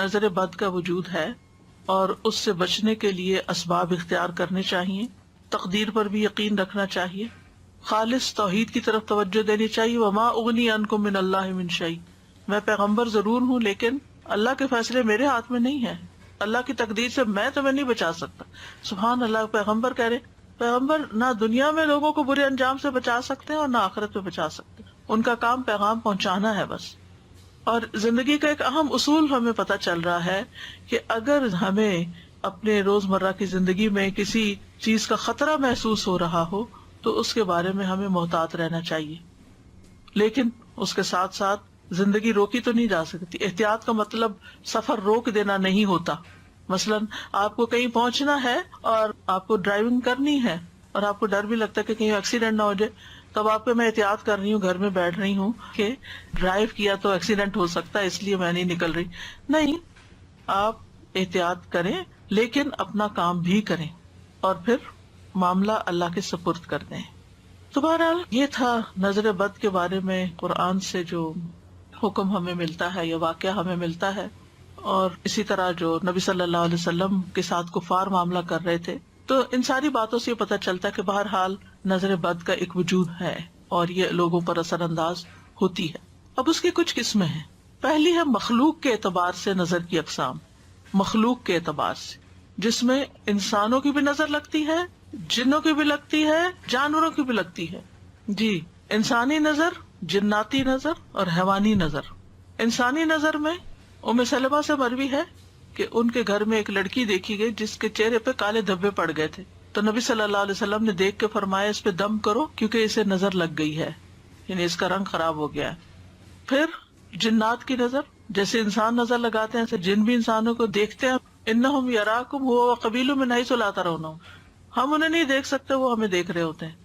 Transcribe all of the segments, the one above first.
نظر بد کا وجود ہے اور اس سے بچنے کے لیے اسباب اختیار کرنے چاہیے، تقدیر پر بھی یقین رکھنا چاہیے، خالص توحید کی طرف توجہ دینی چاہیے. وما اغنی عنکم من اللہ من شیء، میں پیغمبر ضرور ہوں لیکن اللہ کے فیصلے میرے ہاتھ میں نہیں ہے، اللہ کی تقدیر سے میں تمہیں نہیں بچا سکتا. سبحان اللہ، پیغمبر کہہ رہے پیغمبر نہ دنیا میں لوگوں کو برے انجام سے بچا سکتے ہیں اور نہ آخرت میں بچا سکتے ہیں، ان کا کام پیغام پہنچانا ہے بس. اور زندگی کا ایک اہم اصول ہمیں پتہ چل رہا ہے کہ اگر ہمیں اپنے روزمرہ کی زندگی میں کسی چیز کا خطرہ محسوس ہو رہا ہو تو اس کے بارے میں ہمیں محتاط رہنا چاہیے، لیکن اس کے ساتھ ساتھ زندگی روکی تو نہیں جا سکتی. احتیاط کا مطلب سفر روک دینا نہیں ہوتا. مثلاً آپ کو کہیں پہنچنا ہے اور آپ کو ڈرائیونگ کرنی ہے اور آپ کو ڈر بھی لگتا ہے کہ کہیں ایکسیڈنٹ نہ ہو جائے، تب آپ کو میں احتیاط کر رہی ہوں، گھر میں بیٹھ رہی ہوں کہ ڈرائیو کیا تو ایکسیڈنٹ ہو سکتا ہے اس لیے میں نہیں نکل رہی. نہیں، آپ احتیاط کریں لیکن اپنا کام بھی کریں اور پھر معاملہ اللہ کے سپرد کر دیں. تو بہرحال یہ تھا نظر بد کے بارے میں قرآن سے جو حکم ہمیں ملتا ہے یا واقعہ ہمیں ملتا ہے، اور اسی طرح جو نبی صلی اللہ علیہ وسلم کے ساتھ کفار معاملہ کر رہے تھے. تو ان ساری باتوں سے یہ پتہ چلتا ہے کہ بہرحال نظر بد کا ایک وجود ہے اور یہ لوگوں پر اثر انداز ہوتی ہے. اب اس کی کچھ قسمیں ہیں. پہلی ہے مخلوق کے اعتبار سے نظر کی اقسام. مخلوق کے اعتبار سے جس میں انسانوں کی بھی نظر لگتی ہے، جنوں کی بھی لگتی ہے، جانوروں کی بھی لگتی ہے. جی، انسانی نظر، جناتی نظر اور حیوانی نظر. انسانی نظر میں ام سلمہ سے مروی ہے کہ ان کے گھر میں ایک لڑکی دیکھی گئی جس کے چہرے پہ کالے دھبے پڑ گئے تھے. تو نبی صلی اللہ علیہ وسلم نے دیکھ کے فرمایا اس پہ دم کرو کیونکہ اسے نظر لگ گئی ہے، یعنی اس کا رنگ خراب ہو گیا ہے. پھر جنات کی نظر، جیسے انسان نظر لگاتے ہیں ایسے جن بھی انسانوں کو دیکھتے ہیں. انہم یراکم هو وقبیلہ من حیث لا ترونہم، ہم انہیں نہیں دیکھ سکتے، وہ ہمیں دیکھ رہے ہوتے ہیں.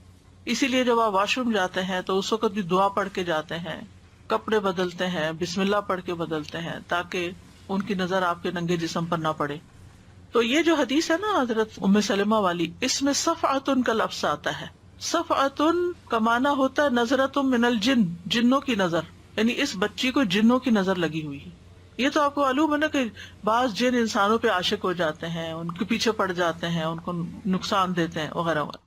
اسی لیے جب آپ واش روم جاتے ہیں تو اس وقت بھی دعا پڑھ کے جاتے ہیں، کپڑے بدلتے ہیں، بسم اللہ پڑھ کے بدلتے ہیں تاکہ ان کی نظر آپ کے ننگے جسم پر نہ پڑے. تو یہ جو حدیث ہے نا حضرت ام سلمہ والی، اس میں صفعۃ کا لفظ آتا ہے. صفعۃ کا معنی ہوتا ہے نظرۃ من الجن، جنوں کی نظر، یعنی اس بچی کو جنوں کی نظر لگی ہوئی ہے. یہ تو آپ کو معلوم ہے نا کہ بعض جن انسانوں پہ عاشق ہو جاتے ہیں، ان کے پیچھے پڑ جاتے ہیں، ان کو نقصان دیتے ہیں وغیرہ وغیرہ.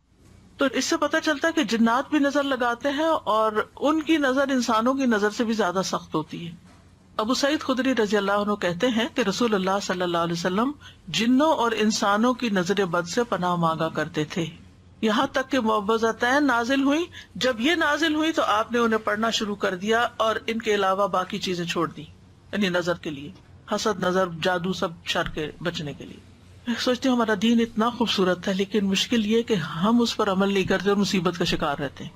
تو اس سے پتہ چلتا ہے کہ جنات بھی نظر لگاتے ہیں اور ان کی نظر انسانوں کی نظر سے بھی زیادہ سخت ہوتی ہے. ابو سعید خدری رضی اللہ عنہ کہتے ہیں کہ رسول اللہ صلی اللہ علیہ وسلم جنوں اور انسانوں کی نظر بد سے پناہ مانگا کرتے تھے، یہاں تک کہ معوذتین نازل ہوئی. جب یہ نازل ہوئی تو آپ نے انہیں پڑھنا شروع کر دیا اور ان کے علاوہ باقی چیزیں چھوڑ دی، یعنی نظر کے لیے، حسد، نظر، جادو، سب شر کے بچنے کے لیے. میں سوچتی ہوں ہمارا دین اتنا خوبصورت ہے لیکن مشکل یہ کہ ہم اس پر عمل نہیں کرتے اور مصیبت کا شکار رہتے ہیں.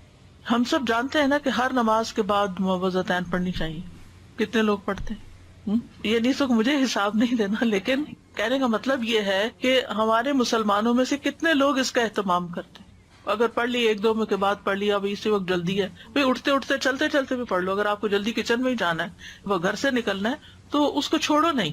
ہم سب جانتے ہیں نا کہ ہر نماز کے بعد معوذتین پڑھنی چاہیے. کتنے لوگ پڑھتے ہیں؟ یہ نہیں تو مجھے حساب نہیں دینا، لیکن کہنے کا مطلب یہ ہے کہ ہمارے مسلمانوں میں سے کتنے لوگ اس کا اہتمام کرتے ہیں. اگر پڑھ لی ایک دو میں کے بعد پڑھ لیا، ابھی اسی وقت جلدی ہے، بھائی اٹھتے اٹھتے چلتے چلتے بھی پڑھ لو. اگر آپ کو جلدی کچن میں ہی جانا ہے، وہ گھر سے نکلنا ہے تو اس کو چھوڑو نہیں.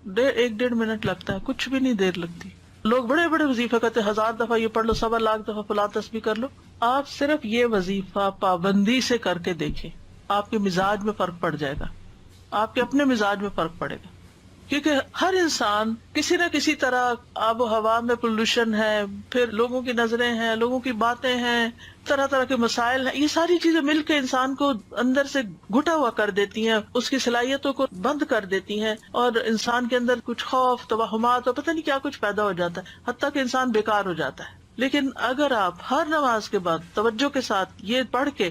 1-1.5 منٹ لگتا ہے، کچھ بھی نہیں دیر لگتی. لوگ بڑے بڑے وظیفے کرتے 1000 دفعہ یہ پڑھ لو، 1.25 لاکھ دفعہ فلاں تسبیح کر لو. آپ صرف یہ وظیفہ پابندی سے کر کے دیکھیں، آپ کے مزاج میں فرق پڑ جائے گا، آپ کے اپنے مزاج میں فرق پڑے گا. کیونکہ ہر انسان کسی نہ کسی طرح، آب و ہوا میں پولوشن ہے، پھر لوگوں کی نظریں ہیں، لوگوں کی باتیں ہیں، طرح طرح کے مسائل ہیں، یہ ساری چیزیں مل کے انسان کو اندر سے گھٹا ہوا کر دیتی ہیں، اس کی صلاحیتوں کو بند کر دیتی ہیں اور انسان کے اندر کچھ خوف، توہمات اور پتہ نہیں کیا کچھ پیدا ہو جاتا ہے، حتیٰ کہ انسان بیکار ہو جاتا ہے. لیکن اگر آپ ہر نماز کے بعد توجہ کے ساتھ یہ پڑھ کے،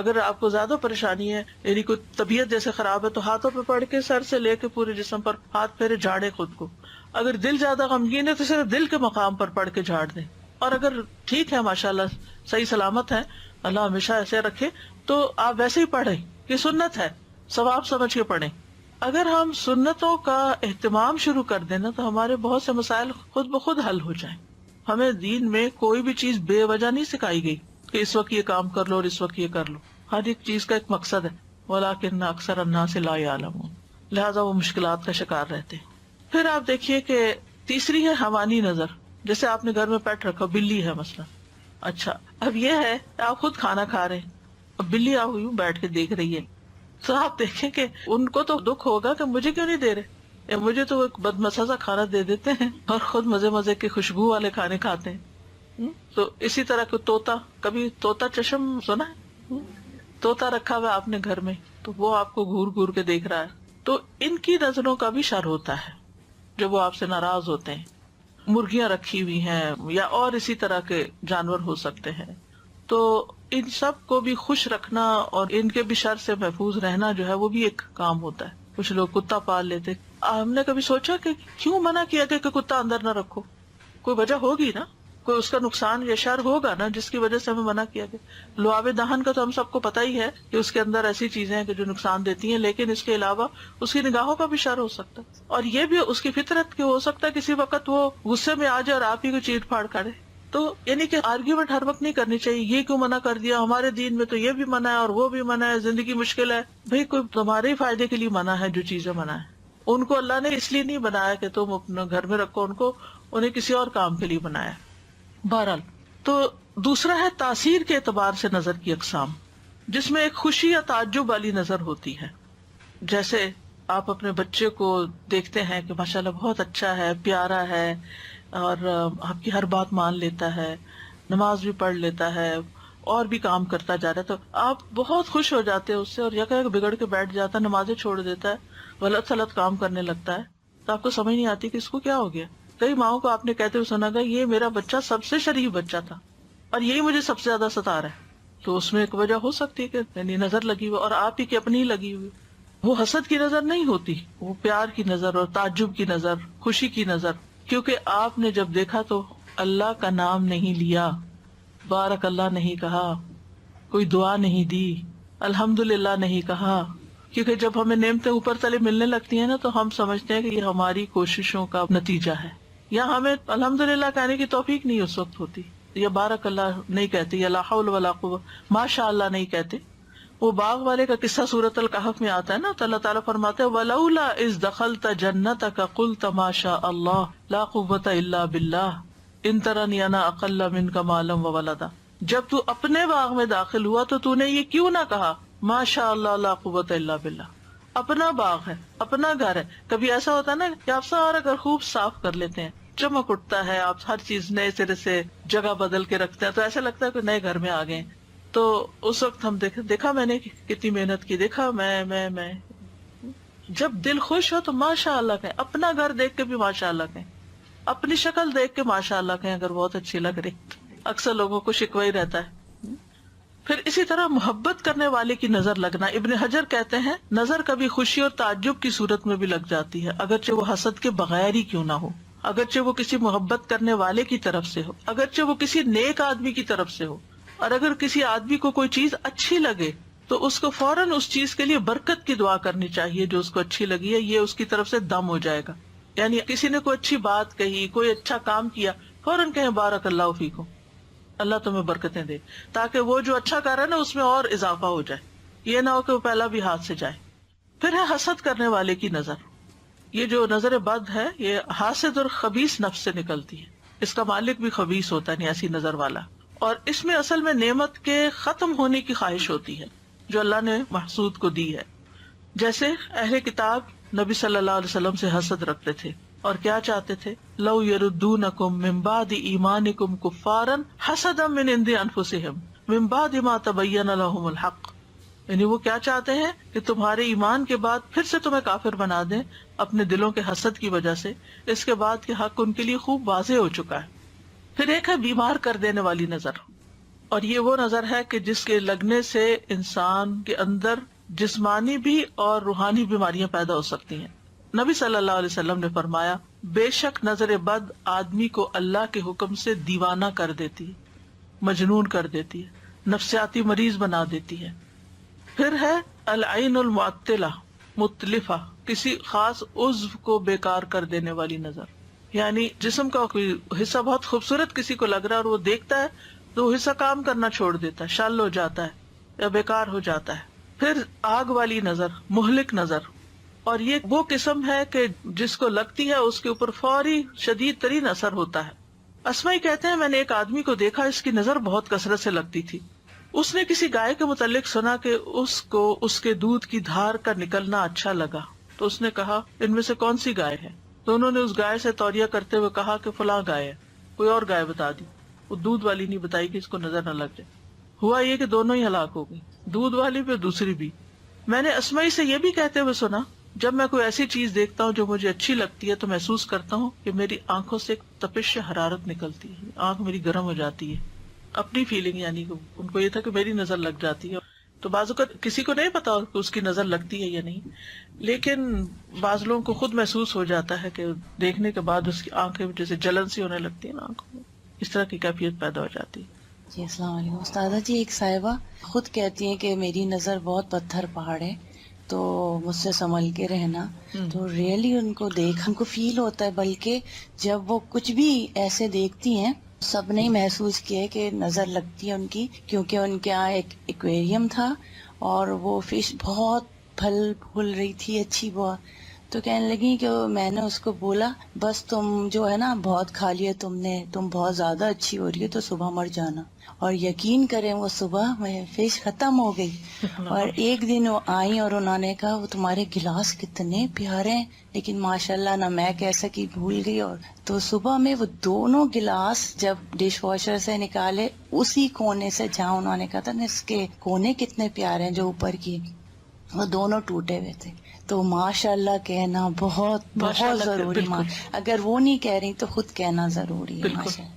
اگر آپ کو زیادہ پریشانی ہے، یعنی کوئی طبیعت جیسے خراب ہے، تو ہاتھوں پہ پڑھ کے سر سے لے کے پورے جسم پر ہاتھ پھیرے، جھاڑے خود کو. اگر دل زیادہ غمگین ہے تو صرف دل کے مقام پر پڑھ کے جھاڑ دیں. اور اگر ٹھیک ہے، ماشاءاللہ صحیح سلامت ہے، اللہ ہمیشہ ایسے رکھے، تو آپ ویسے ہی پڑھیں. یہ سنت ہے، ثواب سمجھ کے پڑھیں. اگر ہم سنتوں کا اہتمام شروع کر دیں نا تو ہمارے بہت سے مسائل خود بخود حل ہو جائیں. ہمیں دین میں کوئی بھی چیز بے وجہ نہیں سکھائی گئی کہ اس وقت یہ کام کر لو اور اس وقت یہ کر لو. ہر ایک چیز کا ایک مقصد ہے. وَلَٰكِنَّ أَكْثَرَ النَّاسِ لَا يَعْلَمُونَ، لہذا وہ مشکلات کا شکار رہتے ہیں. پھر آپ دیکھیے کہ تیسری ہے حیوانی نظر. جیسے آپ نے گھر میں پیٹ رکھا، بلی ہے مثلا. اچھا، اب یہ ہے آپ خود کھانا کھا رہے ہیں، اب بلی آپ یوں بیٹھ کے دیکھ رہی ہے، تو آپ دیکھیں کہ ان کو تو دکھ ہوگا کہ مجھے کیوں نہیں دے رہے. مجھے تو ایک بدمزہ سا کھانا دے دیتے ہیں اور خود مزے مزے کے خوشبو والے کھانے کھاتے ہیں. تو اسی طرح کو طوطا، کبھی طوطا چشم سنا ہے؟ طوطا رکھا ہوا آپ نے گھر میں، تو وہ آپ کو گھور گھور کے دیکھ رہا ہے. تو ان کی نظروں کا بھی شر ہوتا ہے جب وہ آپ سے ناراض ہوتے ہیں. مرغیاں رکھی ہوئی ہیں یا اور اسی طرح کے جانور ہو سکتے ہیں، تو ان سب کو بھی خوش رکھنا اور ان کے بھی شر سے محفوظ رہنا جو ہے وہ بھی ایک کام ہوتا ہے. کچھ لوگ کتا پال لیتے. ہم نے کبھی سوچا کہ کیوں منع کیا کہ کتا اندر نہ رکھو؟ کوئی وجہ ہوگی نا، کوئی اس کا نقصان یا شر ہوگا نا جس کی وجہ سے ہمیں منع کیا گیا. لعاب دہن کا تو ہم سب کو پتہ ہی ہے کہ اس کے اندر ایسی چیزیں ہیں کہ جو نقصان دیتی ہیں، لیکن اس کے علاوہ اس کی نگاہوں کا بھی شر ہو سکتا ہے. اور یہ بھی اس کی فطرت کہ ہو سکتا ہے کسی وقت وہ غصے میں آ جائے اور آپ ہی کو چیٹ پھاڑ کرے. تو یعنی کہ آرگیومنٹ ہر وقت نہیں کرنی چاہیے، یہ کیوں منع کر دیا، ہمارے دین میں تو یہ بھی منع ہے اور وہ بھی منع ہے، زندگی مشکل ہے. بھئی کوئی تمہارے ہی فائدے کے لیے منع ہے جو چیزیں منع ہے. ان کو اللہ نے اس لیے نہیں بنایا کہ تم اپنا گھر میں رکھو ان کو، انہیں کسی اور کام کے لیے بنایا. بہرحال تو دوسرا ہے تاثیر کے اعتبار سے نظر کی اقسام، جس میں ایک خوشی یا تعجب والی نظر ہوتی ہے. جیسے آپ اپنے بچے کو دیکھتے ہیں کہ ماشاءاللہ بہت اچھا ہے، پیارا ہے، اور آپ کی ہر بات مان لیتا ہے، نماز بھی پڑھ لیتا ہے اور بھی کام کرتا جا رہا ہے، تو آپ بہت خوش ہو جاتے ہیں اس سے، اور یکا یک بگڑ کے بیٹھ جاتا ہے، نمازیں چھوڑ دیتا ہے، غلط سلط کام کرنے لگتا ہے، تو آپ کو سمجھ نہیں آتی کہ اس کو کیا ہو گیا. کئی ماؤں کو آپ نے کہتے ہوئے سنا گا یہ میرا بچہ سب سے شریف بچہ تھا اور یہی مجھے سب سے زیادہ ستا رہا ہے. تو اس میں ایک وجہ ہو سکتی ہے کہ یعنی نظر لگی ہوئی اور آپ ہی کی اپنی ہی لگی ہوئی. وہ حسد کی نظر نہیں ہوتی، وہ پیار کی نظر اور تعجب کی نظر، خوشی کی نظر. کیونکہ آپ نے جب دیکھا تو اللہ کا نام نہیں لیا، بارک اللہ نہیں کہا، کوئی دعا نہیں دی، الحمدللہ نہیں کہا. کیونکہ جب ہمیں نعمتیں اوپر تلے ملنے لگتی ہیں نا تو ہم سمجھتے ہیں کہ یہ ہماری کوششوں کا نتیجہ ہے، یا ہمیں الحمدللہ کہنے کی توفیق نہیں اس وقت ہوتی، یا بارک اللہ نہیں کہتے، یا لا حول ولا قوة ماشاء اللہ نہیں کہتے. وہ باغ والے کا قصہ سورۃ الکہف میں آتا ہے نا، تو اللہ تعالیٰ فرماتے ہیں وَلَوْلَا إِذْ دَخَلْتَ جَنَّتَكَ قُلْتَ مَا شَاءَ اللَّهُ لَا قُوَّةَ إِلَّا بِاللَّهِ إِن تَرَنِي أَنَا أَقَلَّ مِنْكَ مَالًا وَوَلَدًا. جب تو اپنے باغ میں داخل ہوا تو تو نے یہ کیوں نہ کہا ما شاء اللہ لا قوة إلا باللہ. اپنا باغ ہے، اپنا گھر ہے. کبھی ایسا ہوتا ہے نا کہ آپ سارا گھر خوب صاف کر لیتے ہیں، چمک اٹھتا ہے، آپ ہر چیز نئے سرے سے جگہ بدل کے رکھتے ہیں، تو ایسا لگتا ہے کہ نئے گھر میں آ گئے. تو اس وقت ہم دیکھا میں نے کتنی محنت کی، دیکھا میں جب دل خوش ہو تو ماشاء اللہ کہیں، اپنا گھر دیکھ کے بھی ماشاء اللہ کہیں، اپنی شکل دیکھ کے ماشاء اللہ کہیں اگر بہت اچھی لگ رہی. اکثر لوگوں کو شکوہ ہی رہتا ہے. پھر اسی طرح محبت کرنے والے کی نظر لگنا. ابن حجر کہتے ہیں نظر کبھی خوشی اور تعجب کی صورت میں بھی لگ جاتی ہے، اگرچہ وہ حسد کے بغیر ہی کیوں نہ ہو، اگرچہ وہ کسی محبت کرنے والے کی طرف سے ہو، اگرچہ وہ کسی نیک آدمی کی طرف سے ہو. اور اگر کسی آدمی کو کوئی چیز اچھی لگے تو اس کو فوراً اس چیز کے لیے برکت کی دعا کرنی چاہیے جو اس کو اچھی لگی ہے، یہ اس کی طرف سے دم ہو جائے گا. یعنی کسی نے کوئی اچھی بات کہی، کوئی اچھا کام کیا، فوراً کہیں بارک اللہ فیکم، اللہ تمہیں برکتیں دے، تاکہ وہ جو اچھا کر رہا ہے نا اس میں اور اضافہ ہو جائے، یہ نہ ہو کہ وہ پہلا بھی ہاتھ سے جائے. پھر ہے حسد کرنے والے کی نظر. یہ جو نظر بد ہے یہ حاسد اور خبیث نفس سے نکلتی ہے، اس کا مالک بھی خبیث ہوتا ہے، ایسی نظر والا. اور اس میں اصل میں نعمت کے ختم ہونے کی خواہش ہوتی ہے جو اللہ نے محسود کو دی ہے. جیسے اہل کتاب نبی صلی اللہ علیہ وسلم سے حسد رکھتے تھے اور کیا چاہتے تھے، لو یردونکم من بعد ایمانکم کفارا حسدا من عند انفسہم من بعد ما تبین لہم الحق. یعنی وہ کیا چاہتے ہیں کہ تمہارے ایمان کے بعد پھر سے تمہیں کافر بنا دیں اپنے دلوں کے حسد کی وجہ سے، اس کے بعد کہ حق ان کے لیے خوب واضح ہو چکا ہے. پھر ایک ہے بیمار کر دینے والی نظر، اور یہ وہ نظر ہے کہ جس کے لگنے سے انسان کے اندر جسمانی بھی اور روحانی بیماریاں پیدا ہو سکتی ہیں. نبی صلی اللہ علیہ وسلم نے فرمایا بے شک نظر بد آدمی کو اللہ کے حکم سے دیوانہ کر دیتی ہے، مجنون کر دیتی ہے، نفسیاتی مریض بنا دیتی ہے. پھر ہے العین المعطلہ متلفہ، کسی خاص عضو کو بیکار کر دینے والی نظر. یعنی جسم کا کوئی حصہ بہت خوبصورت کسی کو لگ رہا ہے اور وہ دیکھتا ہے تو وہ حصہ کام کرنا چھوڑ دیتا ہے، شل ہو جاتا ہے یا بیکار ہو جاتا ہے. پھر آگ والی نظر، مہلک نظر، اور یہ وہ قسم ہے کہ جس کو لگتی ہے اس کے اوپر فوری شدید ترین اثر ہوتا ہے. اسمائی کہتے ہیں میں نے ایک آدمی کو دیکھا، اس کی نظر بہت کثرت سے لگتی تھی. اس نے کسی گائے کے متعلق سنا کہ اس کو اس کے دودھ کی دھار کا نکلنا اچھا لگا، تو اس نے کہا ان میں سے کون سی گائے ہے؟ تو انہوں نے اس گائے سے توریہ کرتے ہوئے کہا کہ فلاں گائے ہے. کوئی اور گائے بتا دی. وہ دودھ والی نہیں بتائی کہ اس کو نظر نہ لگ جائے. ہوا یہ کہ دونوں ہی ہلاک ہو گئی, دودھ والی بھی دوسری بھی. میں نے اسمائی سے یہ بھی کہتے ہوئے سنا, جب میں کوئی ایسی چیز دیکھتا ہوں جو مجھے اچھی لگتی ہے تو محسوس کرتا ہوں کہ میری آنکھوں سے ایک تپش حرارت نکلتی ہے, آنکھ میری گرم ہو جاتی ہے. اپنی فیلنگ, یعنی ان کو یہ تھا کہ میری نظر لگ جاتی ہے. تو بعض اوقات کسی کو نہیں پتا کہ اس کی نظر لگتی ہے یا نہیں, لیکن بعض لوگوں کو خود محسوس ہو جاتا ہے کہ دیکھنے کے بعد اس کی آنکھیں جیسے جلن سی ہونے لگتی ہے نا آنکھوں میں, اس طرح کی کیفیت پیدا ہو جاتی ہے. جی السلام علیکم استاذہ جی. ایک صاحبہ خود کہتی ہیں کہ میری نظر بہت پتھر پہاڑ ہے تو مجھ سے سنبھل کے رہنا. تو ریئلی ان کو دیکھ ہم کو فیل ہوتا ہے, بلکہ جب وہ کچھ بھی ایسے دیکھتی ہیں سب نے محسوس کیا ہے کہ نظر لگتی ہے ان کی, کیونکہ ان کے یہاں ایک ایکویریم تھا اور وہ فش بہت پھل پھول رہی تھی اچھی بہت. تو کہنے لگی کہ میں نے اس کو بولا بس تم جو ہے نا بہت کھا لیا تم نے, تم بہت زیادہ اچھی ہو رہی ہے تو صبح مر جانا. اور یقین کریں وہ صبح میں فش ختم ہو گئی. اور ایک دن وہ آئی اور انہوں نے کہا وہ تمہارے گلاس کتنے پیارے ہیں, لیکن ماشاءاللہ نہ میں کہہ سکی, بھول گئی. اور تو صبح میں وہ دونوں گلاس جب ڈش واشر سے نکالے اسی کونے سے جہاں انہوں نے کہا تھا نا اس کے کونے کتنے پیارے ہیں جو اوپر کی, وہ دونوں ٹوٹے ہوئے تھے. تو ماشاء اللہ کہنا بہت بہت ضروری. اگر وہ نہیں کہہ رہی تو خود کہنا ضروری ہے. ماشاء اللہ.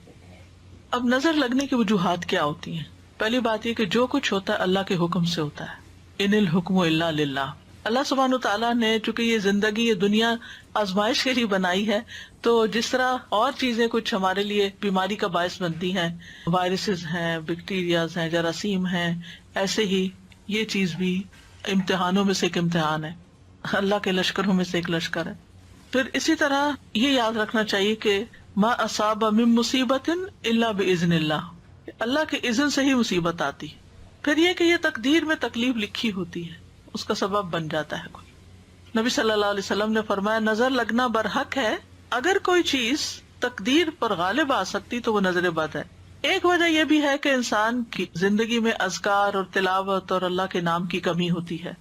اب نظر لگنے کی وجوہات کیا ہوتی ہیں؟ پہلی بات یہ کہ جو کچھ ہوتا ہے اللہ کے حکم سے ہوتا ہے. ان الحکم الا للہ. اللہ سبحانہ وتعالیٰ نے چونکہ یہ زندگی, یہ دنیا آزمائش کے لیے بنائی ہے, تو جس طرح اور چیزیں کچھ ہمارے لیے بیماری کا باعث بنتی ہیں, وائرسز ہیں, بیکٹیریاز ہیں, جراثیم ہیں, ایسے ہی یہ چیز بھی امتحانوں میں سے ایک امتحان ہے, اللہ کے لشکروں میں سے ایک لشکر ہے. پھر اسی طرح یہ یاد رکھنا چاہیے کہ ما اصاب من مصیبت الا باذن اللہ, اللہ کے اذن سے ہی مصیبت آتی. پھر یہ کہ یہ تقدیر میں تکلیف لکھی ہوتی ہے, اس کا سبب بن جاتا ہے کوئی. نبی صلی اللہ علیہ وسلم نے فرمایا نظر لگنا برحق ہے, اگر کوئی چیز تقدیر پر غالب آ سکتی تو وہ نظر بد ہے. ایک وجہ یہ بھی ہے کہ انسان کی زندگی میں اذکار اور تلاوت اور اللہ کے نام کی کمی ہوتی ہے.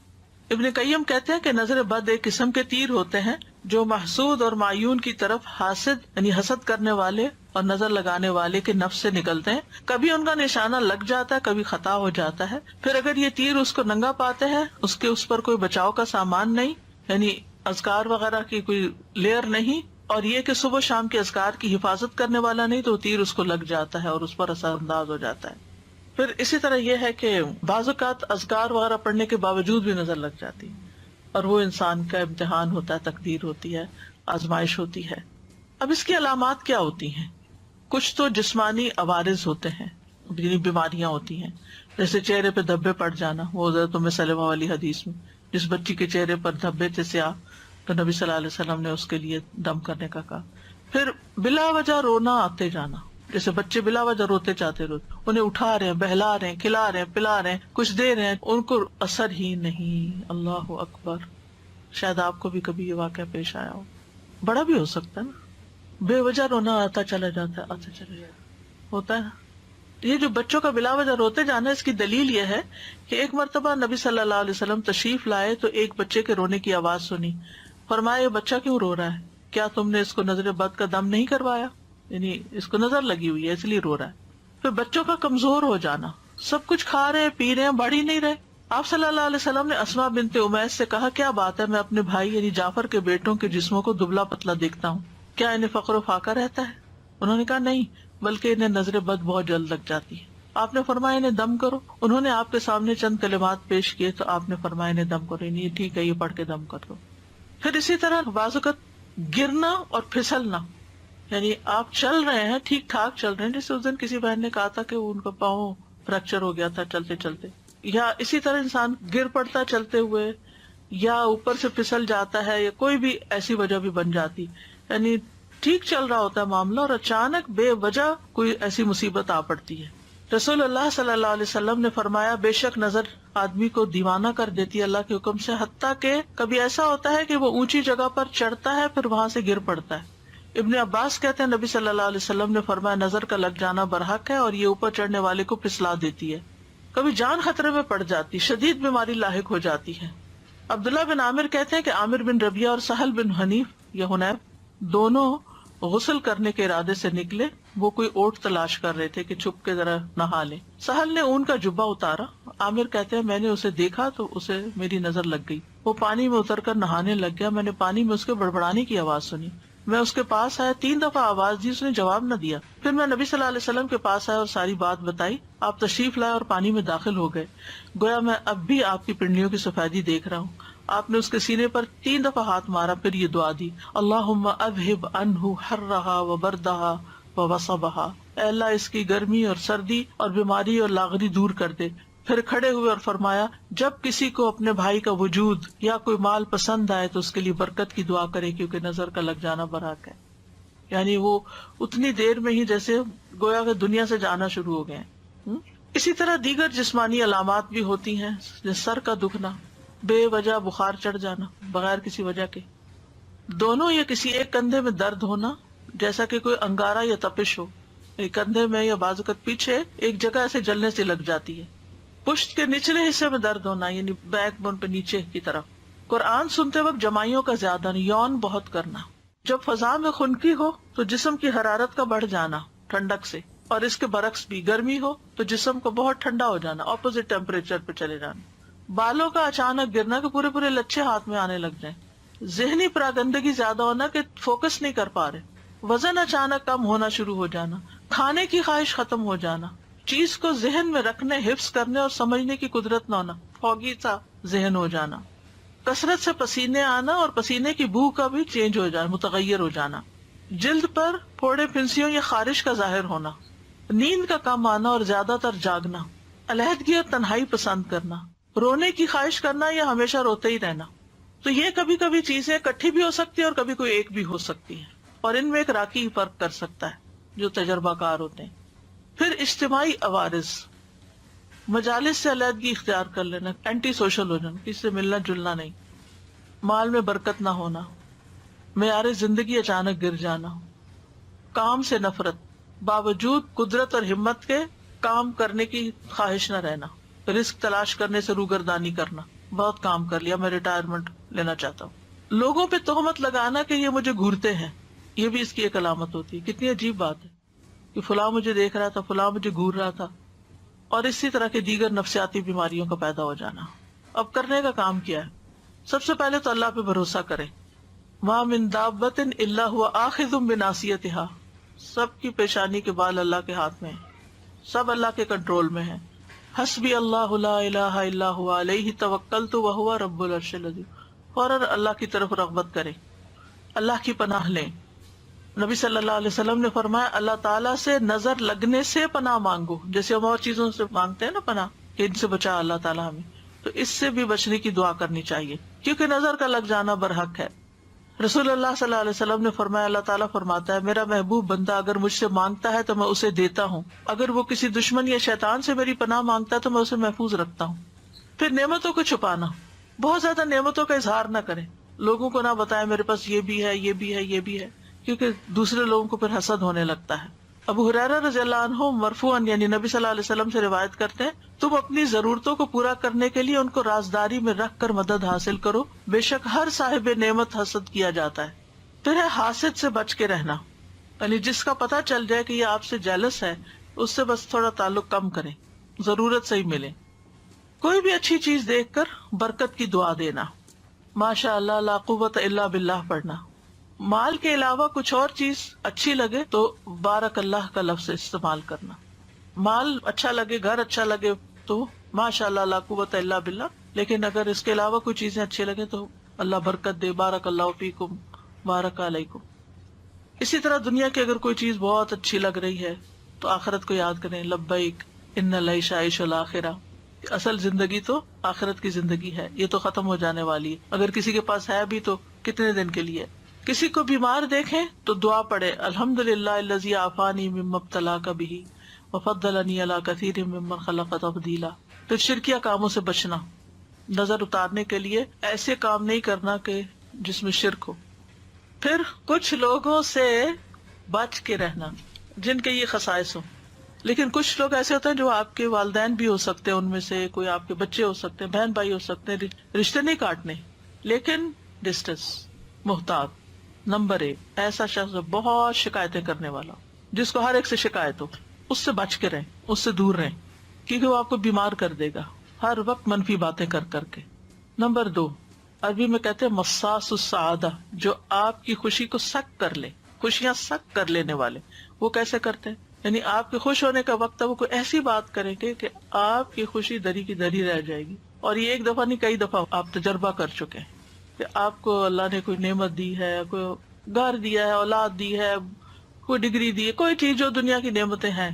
ابن قیم کہتے ہیں کہ نظر بد ایک قسم کے تیر ہوتے ہیں جو محسود اور معیون کی طرف حاسد یعنی حسد کرنے والے اور نظر لگانے والے کے نفس سے نکلتے ہیں. کبھی ان کا نشانہ لگ جاتا ہے, کبھی خطا ہو جاتا ہے. پھر اگر یہ تیر اس کو ننگا پاتے ہیں, اس پر کوئی بچاؤ کا سامان نہیں, یعنی اذکار وغیرہ کی کوئی لیئر نہیں, اور یہ کہ صبح شام کے اذکار کی حفاظت کرنے والا نہیں, تو تیر اس کو لگ جاتا ہے اور اس پر اثر انداز ہو جاتا ہے. پھر اسی طرح یہ ہے کہ بعض اوقات اذکار وغیرہ پڑھنے کے باوجود بھی نظر لگ جاتی, اور وہ انسان کا امتحان ہوتا ہے, تقدیر ہوتی ہے, آزمائش ہوتی ہے. اب اس کی علامات کیا ہوتی ہیں؟ کچھ تو جسمانی عوارض ہوتے ہیں, یعنی بیماریاں ہوتی ہیں, جیسے چہرے پہ دھبے پڑ جانا. وہ حضرت ام سلمہ والی حدیث میں جس بچی کے چہرے پر دھبے تھے سیاہ, تو نبی صلی اللہ علیہ وسلم نے اس کے لیے دم کرنے کا کہا. پھر بلا وجہ رونا آتے جانا, جیسے بچے بلا وجہ روتے روتے, انہیں اٹھا رہے ہیں, بہلا رہے ہیں, کھلا رہے ہیں, پلا رہے ہیں, کچھ دے رہے ہیں, ان کو اثر ہی نہیں. اللہ اکبر. شاید آپ کو بھی کبھی یہ واقعہ پیش آیا ہو, بڑا بھی ہو سکتا ہے نا, بے وجہ رونا آتا چلا جاتا ہے, ہوتا ہے. یہ جو بچوں کا بلا وجہ روتے جانا, اس کی دلیل یہ ہے کہ ایک مرتبہ نبی صلی اللہ علیہ وسلم تشریف لائے تو ایک بچے کے رونے کی آواز سنی. فرمایا یہ بچہ کیوں رو رہا ہے, کیا تم نے اس کو نظر بد کا دم نہیں کروایا, یعنی اس کو نظر لگی ہوئی ہے اس لیے رو رہا ہے. پھر بچوں کا کمزور ہو جانا, سب کچھ کھا رہے ہیں, پی رہے ہیں, بڑھ ہی نہیں رہے. آپ صلی اللہ علیہ وسلم نے اسما بنت امیس سے کہا کیا بات ہے, میں اپنے بھائی یعنی جعفر کے بیٹوں کے جسموں کو دبلا پتلا دیکھتا ہوں, کیا انہیں فقر و فاقہ رہتا ہے؟ انہوں نے کہا نہیں, بلکہ انہیں نظر بد بہت جلد لگ جاتی ہے. آپ نے فرمایا انہیں دم کرو. انہوں نے آپ کے سامنے چند کلمات پیش کیے تو آپ نے فرمایا انہیں دم کرو, نہیں ٹھیک ہے یہ پڑھ کے دم کر دو. پھر اسی طرح بعض اوقات گرنا اور پھسلنا, یعنی آپ چل رہے ہیں, ٹھیک ٹھاک چل رہے ہیں, جیسے اس دن کسی بہن نے کہا تھا کہ ان کا پاؤں فریکچر ہو گیا تھا چلتے چلتے, یا اسی طرح انسان گر پڑتا چلتے ہوئے, یا اوپر سے پھسل جاتا ہے, یا کوئی بھی ایسی وجہ بھی بن جاتی, یعنی ٹھیک چل رہا ہوتا ہے معاملہ اور اچانک بے وجہ کوئی ایسی مصیبت آ پڑتی ہے. رسول اللہ صلی اللہ علیہ وسلم نے فرمایا بے شک نظر آدمی کو دیوانہ کر دیتی ہے اللہ کے حکم سے, حتیٰ کہ کبھی ایسا ہوتا ہے کہ وہ اونچی جگہ پر چڑھتا ہے پھر وہاں سے گر پڑتا ہے. ابن عباس کہتے ہیں نبی صلی اللہ علیہ وسلم نے فرمایا نظر کا لگ جانا برحق ہے اور یہ اوپر چڑھنے والے کو پھسلا دیتی ہے. کبھی جان خطرے میں پڑ جاتی, شدید بیماری لاحق ہو جاتی ہے, عبداللہ بن عامر کہتے ہیں کہ عامر بن ربیعہ اور سہل بن حنیف یا حنیف دونوں غسل کرنے کے ارادے سے نکلے. وہ کوئی اوٹ تلاش کر رہے تھے کہ چھپ کے ذرا نہا لیں. سہل نے اون کا جبہ اتارا. عامر کہتے ہیں میں نے اسے دیکھا تو اسے میری نظر لگ گئی. وہ پانی میں اتر کر نہانے لگ گیا. میں نے پانی میں اس کے بڑبڑانے کی آواز سنی. میں اس کے پاس آیا, 3 دفعہ آواز دی, اس نے جواب نہ دیا. پھر میں نبی صلی اللہ علیہ وسلم کے پاس آیا اور ساری بات بتائی. آپ تشریف لائے اور پانی میں داخل ہو گئے. گویا میں اب بھی آپ کی پنڈلیوں کی سفیدی دیکھ رہا ہوں. آپ نے اس کے سینے پر 3 دفعہ ہاتھ مارا, پھر یہ دعا دی, اللہم اذہب عنہ حرہا وبردہا ووصبہا, اے اللہ اس کی گرمی اور سردی اور بیماری اور لاغری دور کر دے. پھر کھڑے ہوئے اور فرمایا, جب کسی کو اپنے بھائی کا وجود یا کوئی مال پسند آئے تو اس کے لیے برکت کی دعا کرے, کیونکہ نظر کا لگ جانا برحق ہے. یعنی وہ اتنی دیر میں ہی جیسے گویا کہ دنیا سے جانا شروع ہو گئے ہیں. اسی طرح دیگر جسمانی علامات بھی ہوتی ہیں, جیسے سر کا دکھنا, بے وجہ بخار چڑھ جانا بغیر کسی وجہ کے, دونوں یا کسی ایک کندھے میں درد ہونا جیسا کہ کوئی انگارہ یا تپش ہو, ایک کندھے میں یا بازو کے پیچھے ایک جگہ ایسے جلنے سے لگ جاتی ہے. پشت کے نچلے حصے میں درد ہونا, یعنی بیک بون پہ نیچے کی طرف. قرآن سنتے وقت جمائیوں کا زیادہ نہیں, یون بہت کرنا. جب فضا میں خنکی ہو تو جسم کی حرارت کا بڑھ جانا ٹھنڈک سے, اور اس کے برعکس بھی گرمی ہو تو جسم کو بہت ٹھنڈا ہو جانا, اپوزٹ ٹیمپریچر پہ چلے جانا. بالوں کا اچانک گرنا کہ پورے پورے لچھے ہاتھ میں آنے لگ جائیں. ذہنی پراگندگی زیادہ ہونا کہ فوکس نہیں کر پا رہے. وزن اچانک کم ہونا شروع ہو جانا. کھانے کی خواہش ختم ہو جانا. چیز کو ذہن میں رکھنے, حفظ کرنے اور سمجھنے کی قدرت نہ ہونا, فوگی سا ذہن ہو جانا. کثرت سے پسینے آنا اور پسینے کی بو کا بھی چینج ہو جانا, متغیر ہو جانا. جلد پر پھوڑے پھنسیوں یا خارش کا ظاہر ہونا. نیند کا کم آنا اور زیادہ تر جاگنا. علیحدگی اور تنہائی پسند کرنا. رونے کی خواہش کرنا یا ہمیشہ روتے ہی رہنا. تو یہ کبھی کبھی چیزیں اکٹھی بھی ہو سکتی ہیں اور کبھی کوئی ایک بھی ہو سکتی ہے, اور ان میں ایک راکی فرق کر سکتا ہے جو تجربہ کار ہوتے ہیں. پھر اجتماعی عوارض, مجالس سے علیحدگی اختیار کر لینا, اینٹی سوشل ہو جانا, کسی سے ملنا جلنا نہیں. مال میں برکت نہ ہونا. معیار زندگی اچانک گر جانا. کام سے نفرت, باوجود قدرت اور ہمت کے کام کرنے کی خواہش نہ رہنا. رزق تلاش کرنے سے روگردانی کرنا, بہت کام کر لیا, میں ریٹائرمنٹ لینا چاہتا ہوں. لوگوں پہ تہمت لگانا کہ یہ مجھے گھورتے ہیں, یہ بھی اس کی ایک علامت ہوتی ہے. کتنی عجیب بات ہے کہ فلاں مجھے دیکھ رہا تھا, فلاں مجھے گھور رہا تھا. اور اسی طرح کے دیگر نفسیاتی بیماریوں کا پیدا ہو جانا. اب کرنے کا کام کیا ہے؟ سب سے پہلے تو اللہ پہ بھروسہ کریں. مَا مِن دَابَّةٍ إِلَّا هُوَ آخِذٌ بِنَاصِيَتِهَا, سب کی پیشانی کے بال اللہ کے ہاتھ میں ہیں, سب اللہ کے کنٹرول میں ہیں. حسبی اللہ لا الہ الا هو علیہ توکلت وہو رب العرش العظیم, فوراً اللہ کی طرف رغبت کریں, اللہ کی پناہ لیں. نبی صلی اللہ علیہ وسلم نے فرمایا اللہ تعالیٰ سے نظر لگنے سے پناہ مانگو, جیسے ہم اور چیزوں سے مانگتے ہیں نا پناہ کہ ان سے بچا اللہ تعالیٰ ہمیں, تو اس سے بھی بچنے کی دعا کرنی چاہیے کیونکہ نظر کا لگ جانا برحق ہے. رسول اللہ صلی اللہ علیہ وسلم نے فرمایا اللہ تعالیٰ فرماتا ہے میرا محبوب بندہ اگر مجھ سے مانگتا ہے تو میں اسے دیتا ہوں, اگر وہ کسی دشمن یا شیطان سے میری پناہ مانگتا ہے تو میں اسے محفوظ رکھتا ہوں. پھر نعمتوں کو چھپانا, بہت زیادہ نعمتوں کا اظہار نہ کریں, لوگوں کو نہ بتائیں میرے پاس یہ بھی ہے, یہ بھی ہے, یہ بھی ہے, کیونکہ دوسرے لوگوں کو پھر حسد ہونے لگتا ہے. ابو ہریرہ رضی اللہ عنہ مرفوعاً یعنی نبی صلی اللہ علیہ وسلم سے روایت کرتے ہیں تم اپنی ضرورتوں کو پورا کرنے کے لیے ان کو رازداری میں رکھ کر مدد حاصل کرو, بے شک ہر صاحب نعمت حسد کیا جاتا ہے. پھر ہے حاسد سے بچ کے رہنا, یعنی جس کا پتہ چل جائے کہ یہ آپ سے جیلس ہے اس سے بس تھوڑا تعلق کم کریں, ضرورت سے ہی ملے. کوئی بھی اچھی چیز دیکھ کر برکت کی دعا دینا, ماشاء اللہ لا قوت الا باللہ پڑھنا. مال کے علاوہ کچھ اور چیز اچھی لگے تو بارک اللہ کا لفظ استعمال کرنا. مال اچھا لگے, گھر اچھا لگے تو ماشاء اللہ لا قوت الا باللہ, لیکن اگر اس کے علاوہ کوئی چیزیں اچھی لگے تو اللہ برکت دے, بارک اللہ فیکم بارک علیکم. اسی طرح دنیا کی اگر کوئی چیز بہت اچھی لگ رہی ہے تو آخرت کو یاد کریں, لبیک ان العیش عیش الاخرہ, اصل زندگی تو آخرت کی زندگی ہے, یہ تو ختم ہو جانے والی ہے, اگر کسی کے پاس ہے بھی تو کتنے دن کے لیے. کسی کو بیمار دیکھیں تو دعا پڑھے الحمدللہ الذی عافانی مما ابتلاک بہ وفضلنی علی کثیر ممن خلق تفضیلا. پھر شرکیہ کاموں سے بچنا, نظر اتارنے کے لیے ایسے کام نہیں کرنا کہ جس میں شرک ہو. پھر کچھ لوگوں سے بچ کے رہنا جن کے یہ خصائص ہوں, لیکن کچھ لوگ ایسے ہوتے ہیں جو آپ کے والدین بھی ہو سکتے ہیں، ان میں سے کوئی آپ کے بچے ہو سکتے ہیں، بہن بھائی ہو سکتے ہیں، رشتے نہیں کاٹنے، لیکن ڈسٹنس، محتاط، نمبر 1 ایسا شخص بہت شکایتیں کرنے والا، جس کو ہر ایک سے شکایت ہو، اس سے بچ کے رہیں، اس سے دور رہیں، کیونکہ وہ آپ کو بیمار کر دے گا ہر وقت منفی باتیں کر کر کے۔ نمبر 2، عربی میں کہتے ہیں مصاص السعادہ، جو آپ کی خوشی کو سک کر لے، خوشیاں سک کر لینے والے۔ وہ کیسے کرتے ہیں؟ یعنی آپ کے خوش ہونے کا وقت ہے، وہ کوئی ایسی بات کریں گے کہ آپ کی خوشی دری کی دری رہ جائے گی۔ اور یہ ایک دفعہ نہیں، کئی دفعہ آپ تجربہ کر چکے ہیں کہ آپ کو اللہ نے کوئی نعمت دی ہے، کوئی گھر دیا ہے، اولاد دی ہے، کوئی ڈگری دی ہے، کوئی چیز جو دنیا کی نعمتیں ہیں،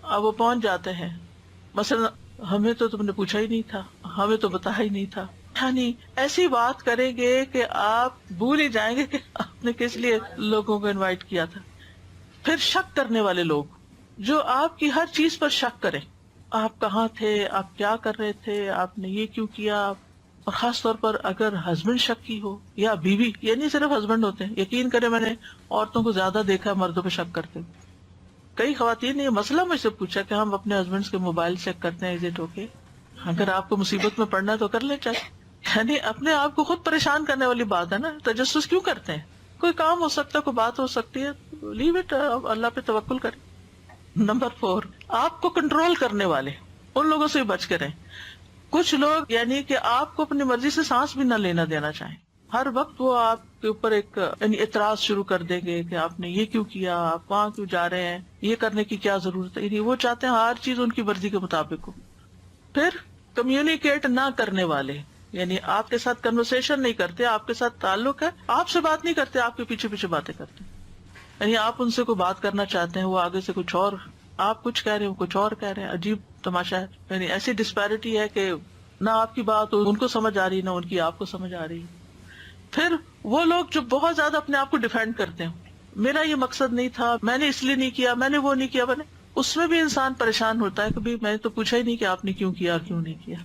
اب وہ پہنچ جاتے ہیں، مثلا ہمیں تو تم نے پوچھا ہی نہیں تھا، ہمیں تو بتایا ہی نہیں تھا، یعنی ایسی بات کریں گے کہ آپ بھول ہی جائیں گے کہ آپ نے کس لیے لوگوں کو انوائٹ کیا تھا۔ پھر شک کرنے والے لوگ، جو آپ کی ہر چیز پر شک کریں، آپ کہاں تھے، آپ کیا کر رہے تھے، آپ نے یہ کیوں کیا۔ اور خاص طور پر اگر ہسبینڈ شکی ہو یا بیوی، یہ نہیں صرف ہسبینڈ ہوتے ہیں، یقین کریں میں نے عورتوں کو زیادہ دیکھا ہے مردوں پہ شک کرتے ہوئے۔ کئی خواتین نے یہ مسئلہ مجھ سے پوچھا کہ ہم اپنے ہسبینڈ کے موبائل چیک کرتے ہیں ایگزٹ ہو کے۔ اگر آپ کو مصیبت میں پڑنا ہے تو کر لیں چیک، یعنی اپنے آپ کو خود پریشان کرنے والی بات ہے نا، تجسس کیوں کرتے ہیں؟ کوئی کام ہو سکتا ہے، کوئی بات ہو سکتی ہے، لیو اٹ، اللہ پہ توکل کریں۔ نمبر 4، آپ کو کنٹرول کرنے والے، ان لوگوں سے بچ کے رہیں۔ کچھ لوگ یعنی کہ آپ کو اپنی مرضی سے سانس بھی نہ لینا دینا چاہیں، ہر وقت وہ آپ کے اوپر ایک یعنی اعتراض شروع کر دیں گے کہ آپ نے یہ کیوں کیا، آپ وہاں کیوں جا رہے ہیں، یہ کرنے کی کیا ضرورت ہے، یعنی وہ چاہتے ہیں ہر چیز ان کی مرضی کے مطابق ہو۔ پھر کمیونیکیٹ نہ کرنے والے، یعنی آپ کے ساتھ کنورسیشن نہیں کرتے، آپ کے ساتھ تعلق ہے، آپ سے بات نہیں کرتے، آپ کے پیچھے پیچھے باتیں کرتے ہیں۔ یعنی آپ ان سے کوئی بات کرنا چاہتے ہیں، وہ آگے سے کچھ اور، آپ کچھ کہہ رہے ہیں، وہ کچھ اور کہہ رہے ہیں، عجیب تماشا ہے۔ یعنی ایسی ڈسپیرٹی ہے کہ نہ آپ کی بات ان کو سمجھ آ رہی، نہ ان کی آپ کو سمجھ آ رہی۔ پھر وہ لوگ جو بہت زیادہ اپنے آپ کو ڈیفینڈ کرتے ہیں، میرا یہ مقصد نہیں تھا، میں نے اس لیے نہیں کیا، میں نے وہ نہیں کیا، میں نے، اس میں بھی انسان پریشان ہوتا ہے کہ بھئی میں نے تو پوچھا ہی نہیں کہ آپ نے کیوں کیا اور کیوں نہیں کیا۔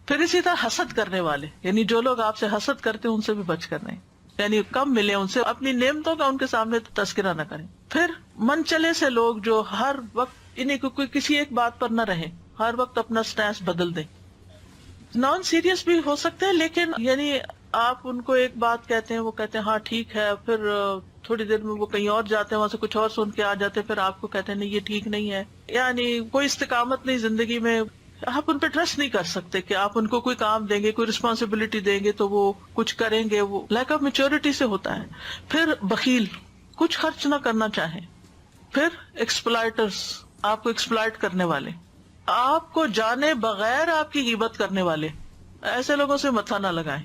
پھر اسی طرح حسد کرنے والے، یعنی جو لوگ آپ سے حسد کرتے ہیں ان سے بھی بچ کر رہیں، یعنی کم ملے ان سے، اپنی نعمتوں کا ان کے سامنے تذکرہ نہ کریں۔ پھر من چلے سے لوگ جو ہر وقت انہیں کوئی کسی ایک بات پر نہ رہے، ہر وقت اپنا سٹینس بدل دیں۔ نان سیریس بھی ہو سکتے ہیں، لیکن یعنی آپ ان کو ایک بات کہتے ہیں، وہ کہتے ہیں ہاں ٹھیک ہے، پھر تھوڑی دیر میں وہ کہیں اور جاتے ہیں، وہاں سے کچھ اور سن کے آ جاتے ہیں، پھر آپ کو کہتے ہیں نہیں یہ ٹھیک نہیں ہے، یعنی کوئی استقامت نہیں زندگی میں۔ آپ ان پہ ٹرسٹ نہیں کر سکتے کہ آپ ان کو کوئی کام دیں گے، کوئی رسپانسبلٹی دیں گے تو وہ کچھ کریں گے، وہ لیک آف میچورٹی سے ہوتا ہے۔ پھر بخیل، کچھ خرچ نہ کرنا چاہیں۔ پھر ایکسپلائٹرز، آپ کو ایکسپلائٹ کرنے والے، آپ کو جانے بغیر آپ کی غیبت کرنے والے، ایسے لوگوں سے متھا نہ لگائیں۔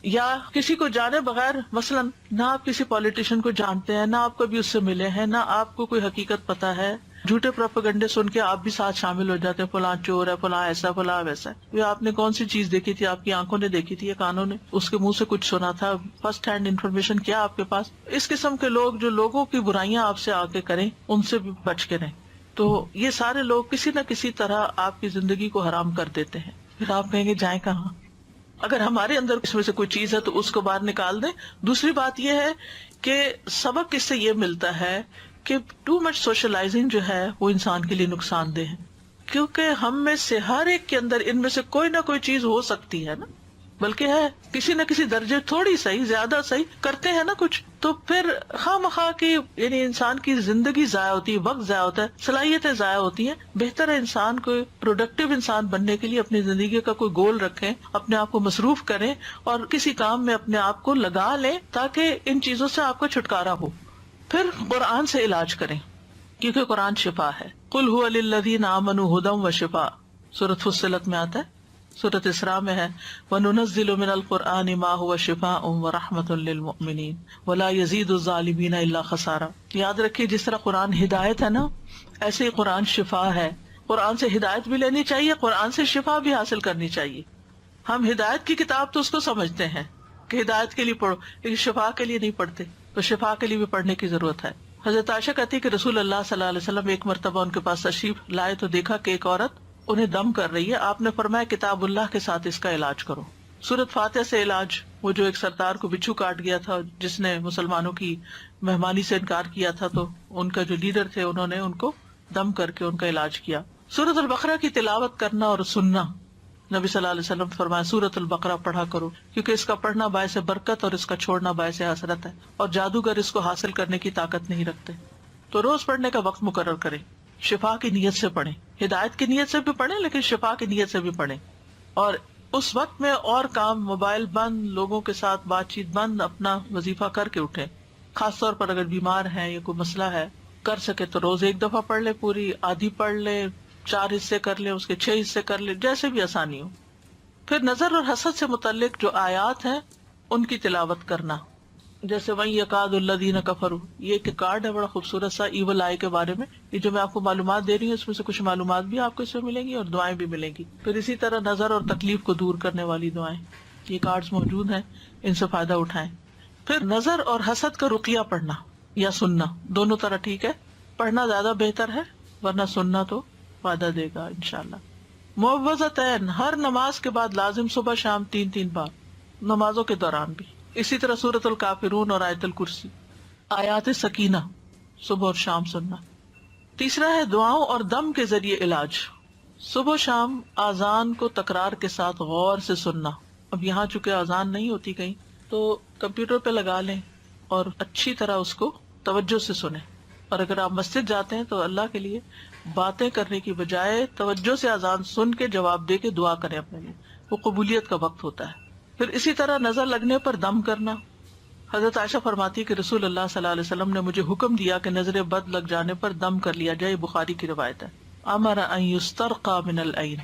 یا کسی کو جانے بغیر، مثلا نہ آپ کسی پولیٹیشین کو جانتے ہیں، نہ آپ کبھی اس سے ملے ہیں، نہ آپ کو کوئی حقیقت پتا ہے، جھوٹے پروپیگنڈے سن کے آپ بھی ساتھ شامل ہو جاتے ہیں، فلاں چور ہے، فلاں ایسا، فلاں ویسا۔ یہ آپ نے کون سی چیز دیکھی تھی، آپ کی آنکھوں نے دیکھی تھی یا کانوں نے اس کے منہ سے کچھ سنا تھا، فرسٹ ہینڈ انفارمیشن کیا آپ کے پاس؟ اس قسم کے لوگ جو لوگوں کی برائیاں آپ سے آ کے کریں، ان سے بھی بچ کے رہیں۔ تو یہ سارے لوگ کسی نہ کسی طرح آپ کی زندگی کو حرام کر دیتے ہیں۔ پھر آپ کہیں گے جائیں کہاں؟ اگر ہمارے اندر اس میں سے کوئی چیز ہے تو اس کو باہر نکال دیں۔ دوسری بات یہ ہے کہ سبق اس سے یہ ملتا ہے کہ ٹو مچ سوشلائزنگ جو ہے وہ انسان کے لیے نقصان دہ ہے، کیونکہ ہم میں سے ہر ایک کے اندر ان میں سے کوئی نہ کوئی چیز ہو سکتی ہے نا، بلکہ ہے کسی نہ کسی درجے، تھوڑی صحیح زیادہ صحیح کرتے ہیں نا کچھ، تو پھر خواہ مخواہ کی یعنی انسان کی زندگی ضائع ہوتی ہے، وقت ضائع ہوتا ہے، صلاحیتیں ضائع ہوتی ہیں۔ بہتر ہے انسان کو پروڈکٹیو انسان بننے کے لیے اپنی زندگی کا کوئی گول رکھیں، اپنے آپ کو مصروف کریں اور کسی کام میں اپنے آپ کو لگا لیں تاکہ ان چیزوں سے آپ کو چھٹکارا ہو۔ پھر قرآن سے علاج کریں، کیونکہ قرآن شفا ہے۔ قل هو للذین آمنوا ھدی وشفاء، سورۃ فصلت میں آتا ہے، سورۃ اسراء میں ہے، وَنُنَزِّلُ مِنَ الْقُرْآنِ مَا هُوَ شِفَاءٌ وَرَحْمَةٌ لِّلْمُؤْمِنِينَ وَلَا يَزِيدُ الظَّالِمِينَ إِلَّا خَسَارًا۔ یاد رکھیے جس طرح قرآن ہدایت ہے نا، ایسے ہی قرآن شفا ہے۔ قرآن سے ہدایت بھی لینی چاہیے، قرآن سے شفا بھی حاصل کرنی چاہیے۔ ہم ہدایت کی کتاب تو اس کو سمجھتے ہیں کہ ہدایت کے لیے پڑھو، لیکن شفا کے لیے نہیں پڑھتے، تو شفا کے لیے بھی پڑھنے کی ضرورت ہے۔ حضرت عائشہ کہتی ہے کہ رسول اللہ صلی اللہ علیہ وسلم ایک مرتبہ ان کے پاس تشریف لائے تو دیکھا کہ ایک عورت انہیں دم کر رہی ہے۔ آپ نے فرمایا کتاب اللہ کے ساتھ اس کا علاج کرو۔ سورۃ فاتحہ سے علاج، وہ جو ایک سردار کو بچھو کاٹ گیا تھا جس نے مسلمانوں کی مہمانی سے انکار کیا تھا، تو ان کا جو لیڈر تھے انہوں نے ان کو دم کر کے ان کا علاج کیا. سورۃ البقرہ کی تلاوت کرنا اور سننا، نبی صلی اللہ علیہ وسلم فرمایا سورۃ البقرہ پڑھا کرو، کیونکہ اس کا پڑھنا باعث برکت اور اس کا چھوڑنا باعث حسرت ہے، اور جادوگر اس کو حاصل کرنے کی طاقت نہیں رکھتے. تو روز پڑھنے کا وقت مقرر کریں، شفا کی نیت سے پڑھیں، ہدایت کی نیت سے بھی پڑھیں لیکن شفا کی نیت سے بھی پڑھیں. اور اس وقت میں اور کام، موبائل بند، لوگوں کے ساتھ بات چیت بند، اپنا وظیفہ کر کے اٹھیں. خاص طور پر اگر بیمار ہیں یا کوئی مسئلہ ہے، کر سکے تو روز ایک دفعہ پڑھ لے، پوری آدھی پڑھ لے، 4 حصے کر لے، اس کے 6 حصے کر لے، جیسے بھی آسانی ہو. پھر نظر اور حسد سے متعلق جو آیات ہیں ان کی تلاوت کرنا، جیسے وَإِن يَكَادُ الَّذِينَ كَفَرُوا، یہ ایک کارڈ ہے بڑا خوبصورت سا ایول آئی کے بارے میں. یہ جو میں آپ کو معلومات دے رہی ہوں اس میں سے کچھ معلومات بھی آپ کو اس میں ملیں گی اور دعائیں بھی ملیں گی. پھر اسی طرح نظر اور تکلیف کو دور کرنے والی دعائیں، یہ کارڈز موجود ہیں، ان سے فائدہ اٹھائیں. پھر نظر اور حسد کا رقیہ پڑھنا یا سننا، دونوں طرح ٹھیک ہے، پڑھنا زیادہ بہتر ہے، ورنہ سننا تو فائدہ دے گا انشاءاللہ. معوذتین، ہر نماز کے بعد لازم، صبح شام 3 بار، نمازوں کے دوران بھی. اسی طرح سورۃ الکافرون اور آیت الکرسی. آیات سکینہ صبح اور شام سننا. تیسرا ہے دعاؤں اور دم کے ذریعے علاج. صبح شام اذان کو تکرار کے ساتھ غور سے سننا. اب یہاں چونکہ اذان نہیں ہوتی کہیں تو کمپیوٹر پہ لگا لیں اور اچھی طرح اس کو توجہ سے سنیں. اور اگر آپ مسجد جاتے ہیں تو اللہ کے لیے باتیں کرنے کی بجائے توجہ سے اذان سن کے جواب دے کے دعا کریں اپنے لیے، وہ قبولیت کا وقت ہوتا ہے. پھر اسی طرح نظر لگنے پر دم کرنا. حضرت عائشہ فرماتی کہ رسول اللہ صلی اللہ علیہ وسلم نے مجھے حکم دیا کہ نظر بد لگ جانے پر دم کر لیا جائے. بخاری کی روایت ہے. امر ان یسترقى من العین.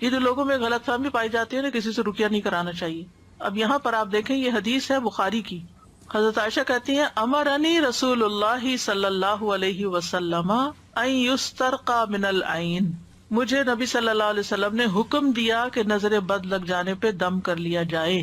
یہ جو لوگوں میں غلط فہمی پائی جاتی ہے نا، کسی سے رقیہ نہیں کرانا چاہیے. اب یہاں پر آپ دیکھیں یہ حدیث ہے بخاری کی. حضرت عائشہ کہتی ہیں امرنی رسول اللہ صلی اللہ علیہ وسلم ان یسترقى من العین. مجھے نبی صلی اللہ علیہ وسلم نے حکم دیا کہ نظر بد لگ جانے پہ دم کر لیا جائے.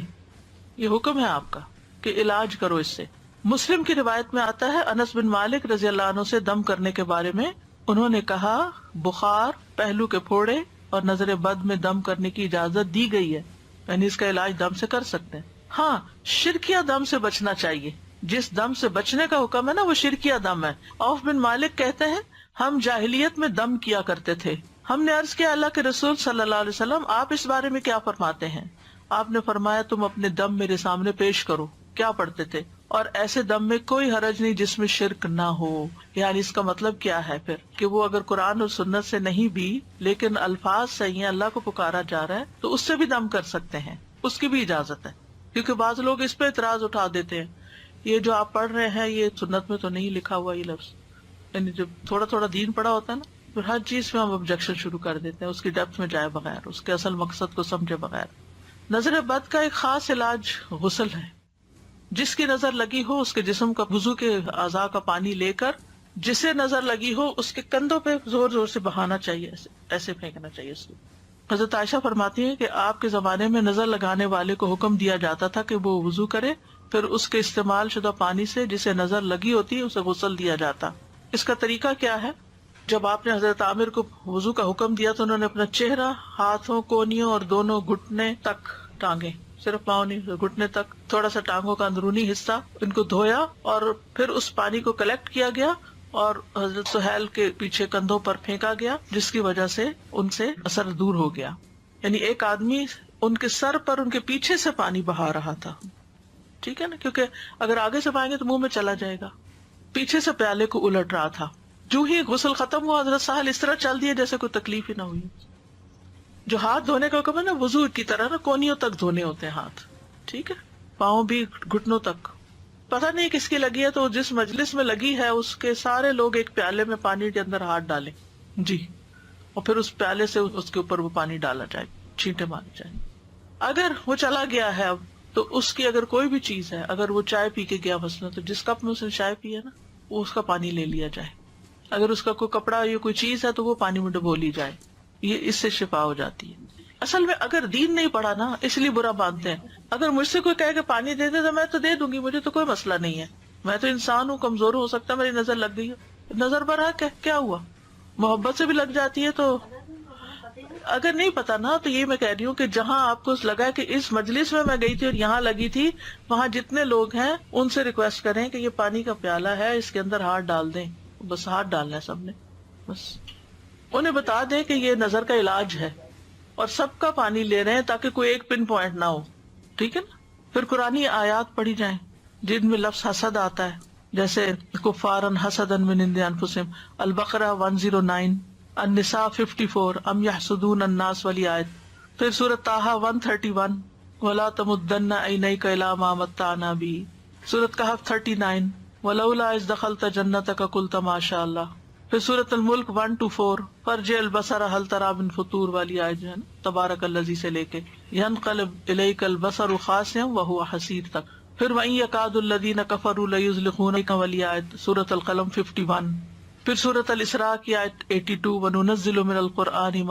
یہ حکم ہے آپ کا کہ علاج کرو اس سے. مسلم کی روایت میں آتا ہے انس بن مالک رضی اللہ عنہ سے دم کرنے کے بارے میں، انہوں نے کہا بخار، پہلو کے پھوڑے اور نظر بد میں دم کرنے کی اجازت دی گئی ہے، یعنی اس کا علاج دم سے کر سکتے ہیں. ہاں، شرکیہ دم سے بچنا چاہیے. جس دم سے بچنے کا حکم ہے نا وہ شرکیہ دم ہے. عوف بن مالک کہتے ہیں ہم جاہلیت میں دم کیا کرتے تھے. ہم نے عرض کیا اللہ کے رسول صلی اللہ علیہ وسلم آپ اس بارے میں کیا فرماتے ہیں؟ آپ نے فرمایا تم اپنے دم میرے سامنے پیش کرو. کیا پڑھتے تھے؟ اور ایسے دم میں کوئی حرج نہیں جس میں شرک نہ ہو. یعنی اس کا مطلب کیا ہے پھر کہ وہ اگر قرآن اور سنت سے نہیں بھی لیکن الفاظ صحیح ہیں، اللہ کو پکارا جا رہا ہے تو اس سے بھی دم کر سکتے ہیں، اس کی بھی اجازت ہے. کیونکہ بعض لوگ اس پہ اعتراض اٹھا دیتے ہیں یہ جو آپ پڑھ رہے ہیں یہ سنت میں تو نہیں لکھا ہوا یہ لفظ. یعنی جب تھوڑا تھوڑا دین پڑا ہوتا ہے نا پھر ہر چیز میں ہم آبجیکشن شروع کر دیتے ہیں، اس کی ڈیپتھ میں جائے بغیر، اس کے اصل مقصد کو سمجھے بغیر. نظر بد کا ایک خاص علاج غسل ہے. جس کی نظر لگی ہو اس کے جسم کا وضو کے اعضاء کا پانی لے کر جسے نظر لگی ہو اس کے کندھوں پہ زور زور سے بہانا چاہیے، ایسے پھینکنا چاہیے اس کو. حضرت عائشہ فرماتی ہیں کہ آپ کے زمانے میں نظر لگانے والے کو حکم دیا جاتا تھا کہ وہ وضو کرے، پھر اس کے استعمال شدہ پانی سے جسے نظر لگی ہوتی اسے غسل دیا جاتا. اس کا طریقہ کیا ہے؟ جب آپ نے حضرت عامر کو وضو کا حکم دیا تو انہوں نے اپنا چہرہ، ہاتھوں، کونیوں اور دونوں گھٹنے تک ٹانگیں، صرف پاؤں نہیں، گھٹنے تک، تھوڑا سا ٹانگوں کا اندرونی حصہ، ان کو دھویا اور پھر اس پانی کو کلیکٹ کیا گیا اور حضرت سہیل کے پیچھے کندھوں پر پھینکا گیا، جس کی وجہ سے ان سے اثر دور ہو گیا. یعنی ایک آدمی ان کے سر پر ان کے پیچھے سے پانی بہا رہا تھا، ٹھیک ہے نا، کیونکہ اگر آگے سے پائیں گے تو منہ میں چلا جائے گا. پیچھے سے پیالے کو الٹ رہا تھا. جو ہی غسل ختم ہوا حضرت سہل اس طرح چل دیے جیسے کوئی تکلیف ہی نہ ہوئی. جو ہاتھ دھونے کا حکم ہے نا وضو کی طرح نا کونیوں تک دھونے ہوتے ہیں ہاتھ، ٹھیک ہے، پاؤں بھی گھٹنوں تک. پتہ نہیں کس کی لگی ہے تو جس مجلس میں لگی ہے اس کے سارے لوگ ایک پیالے میں پانی کے اندر ہاتھ ڈالیں جی، اور پھر اس پیالے سے اس کے اوپر وہ پانی ڈالا جائے، چھینٹے مارے جائیں. اگر وہ چلا گیا ہے اب تو اس کی اگر کوئی بھی چیز ہے، اگر وہ چائے پی کے گیا مثلا تو جس کپ میں اس نے چائے پی ہے نا وہ اس کا پانی لے لیا جائے. اگر اس کا کوئی کپڑا یا کوئی چیز ہے تو وہ پانی میں ڈبو لی جائے. یہ اس سے شفا ہو جاتی ہے. اصل میں اگر دین نہیں پڑھا نا اس لیے برا مانتے ہیں. اگر مجھ سے کوئی کہے کہ پانی دے دے تو میں تو دے دوں گی، مجھے تو کوئی مسئلہ نہیں ہے، میں تو انسان ہوں، کمزور ہو سکتا ہے میری نظر لگ گئی ہو، نظر پر ہے کیا ہوا، محبت سے بھی لگ جاتی ہے. تو اگر نہیں پتا نا تو یہ میں کہہ رہی ہوں کہ جہاں آپ کو لگا کہ اس مجلس میں گئی تھی اور یہاں لگی تھی، وہاں جتنے لوگ ہیں ان سے ریکویسٹ کریں کہ یہ پانی کا پیالہ ہے اس کے اندر ہاتھ ڈال دیں، بس ہاتھ ڈالنا ہے سب نے، بس انہیں بتا دیں کہ یہ نظر کا علاج ہے اور سب کا پانی لے رہے ہیں تاکہ کوئی ایک پن پوائنٹ نہ ہو. ٹھیک ہے نا. پھر قرآنی آیات پڑھی جائیں جن میں لفظ حسد آتا ہے، جیسے کفارن حسدن من عند انفسہم، البقرہ 109، النساء 54، ام یحسدون الناس والی آیت. پھر سورۃ طٰہٰ 131، ولا تمدن عینیک الی ما متعنا بہ. سورۃ کہف 39، ولولا اذ دخلت جنتک قلت ما شاء اللہ. پھر سورۃ الملک 1-4، فرجع البصر هل تری من فطور والی آیت جو ہے نا، تبارک الذی سے لے کے ینقلب الیک البصر خاسئا وهو حسیر تک. پھر وَإِن يَكَادُ الَّذِينَ كَفَرُوا لَيُزْلِقُونَكَ والی آیت سورۃ القلم 51. پھر سورۃ الاسراء کی آیت 82، وَنُنَزِّلُ مِنَ الْقُرْآنِ مَا